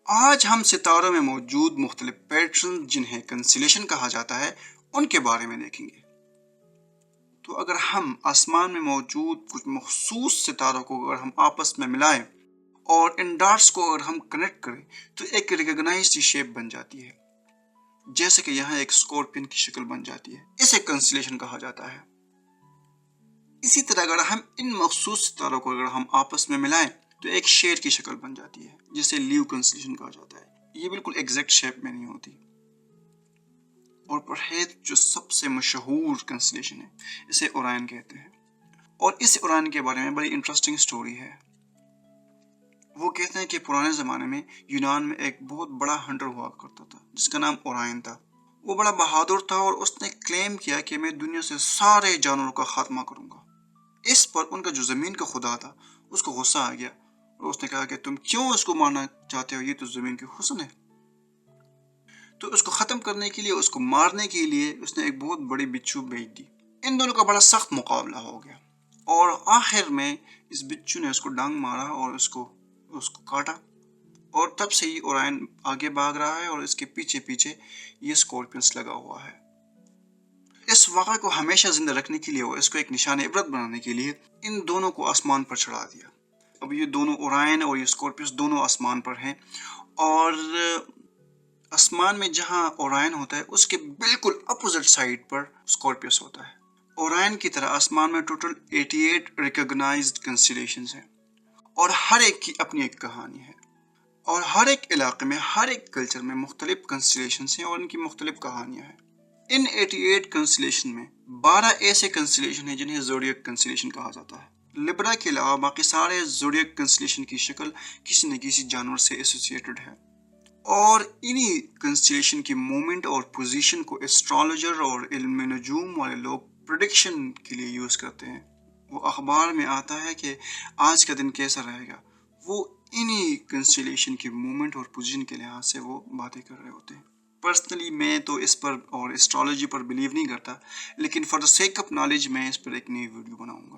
آج ہم ستاروں میں موجود مختلف پیٹرن جنہیں کنسلیشن کہا جاتا ہے ان کے بارے میں دیکھیں گے۔ تو اگر ہم آسمان میں موجود کچھ مخصوص ستاروں کو اگر ہم آپس میں ملائیں اور ان ڈاٹس کو اگر ہم کنیکٹ کریں تو ایک ریکگنائزڈ شیپ بن جاتی ہے، جیسے کہ یہاں ایک اسکورپین کی شکل بن جاتی ہے، اسے کنسلیشن کہا جاتا ہے۔ اسی طرح اگر ہم ان مخصوص ستاروں کو اگر ہم آپس میں ملائیں تو ایک شیر کی شکل بن جاتی ہے، جسے لیو کنسلیشن کہا جاتا ہے۔ یہ بالکل ایگزیکٹ شیپ میں نہیں ہوتی، اور پرہیز جو سب سے مشہور کنسلیشن ہے اسے اورائن کہتے ہیں، اور اس اورائن کے بارے میں بڑی انٹرسٹنگ سٹوری ہے۔ وہ کہتے ہیں کہ پرانے زمانے میں یونان میں ایک بہت بڑا ہنٹر ہوا کرتا تھا جس کا نام اورائن تھا۔ وہ بڑا بہادر تھا اور اس نے کلیم کیا کہ میں دنیا سے سارے جانوروں کا خاتمہ کروں گا۔ اس پر ان کا جو زمین کا خدا تھا اس کو غصہ آ گیا اور اس نے کہا کہ تم کیوں اس کو مارنا چاہتے ہو، یہ تو زمین کی حسن ہے۔ تو اس کو ختم کرنے کے لیے، اس کو مارنے کے لیے اس نے ایک بہت بڑی بچھو بھیج دی۔ ان دونوں کا بڑا سخت مقابلہ ہو گیا اور آخر میں اس بچھو نے اس کو ڈانگ مارا اور اس کو کاٹا، اور تب سے ہی اورائن آگے بھاگ رہا ہے اور اس کے پیچھے پیچھے یہ اسکورپینس لگا ہوا ہے۔ اس واقعے کو ہمیشہ زندہ رکھنے کے لیے اور اس کو ایک نشان عبرت بنانے کے لیے ان دونوں کو آسمان پر چڑھا دیا۔ اب یہ دونوں اورائن اور یہ اسکورپیوس دونوں آسمان پر ہیں، اور آسمان میں جہاں اورائن ہوتا ہے اس کے بالکل اپوزٹ سائڈ پر اسکورپیوس ہوتا ہے۔ اورائن کی طرح آسمان میں ٹوٹل 88 ریکگنائزڈ کنسٹیلیشنز ہیں، اور ہر ایک کی اپنی ایک کہانی ہے، اور ہر ایک علاقے میں، ہر ایک کلچر میں مختلف کنسٹیلیشنز ہیں اور ان کی مختلف کہانیاں ہیں۔ ان 88 کنسٹیلیشن میں 12 ایسے کنسٹیلیشن ہیں جنہیں زوڈیاک کنسٹیلیشن کہا جاتا ہے۔ لبرا کے علاوہ باقی سارے زوڈیاک کنسٹیلیشن کی شکل کسی نہ کسی جانور سے ایسوسیٹڈ ہے، اور انہی کنسٹیلیشن کی مومنٹ اور پوزیشن کو ایسٹرولوجر اور علم نجوم والے لوگ پریڈکشن کے لیے یوز کرتے ہیں۔ وہ اخبار میں آتا ہے کہ آج کا دن کیسا رہے گا، وہ انہی کنسٹیلیشن کی مومنٹ اور پوزیشن کے لحاظ سے وہ باتیں کر رہے ہوتے ہیں۔ پرسنلی میں تو اس پر اور ایسٹرولوجی پر بلیو نہیں کرتا، لیکن for the sake of knowledge میں اس پر ایک نئی ویڈیو بناؤں گا۔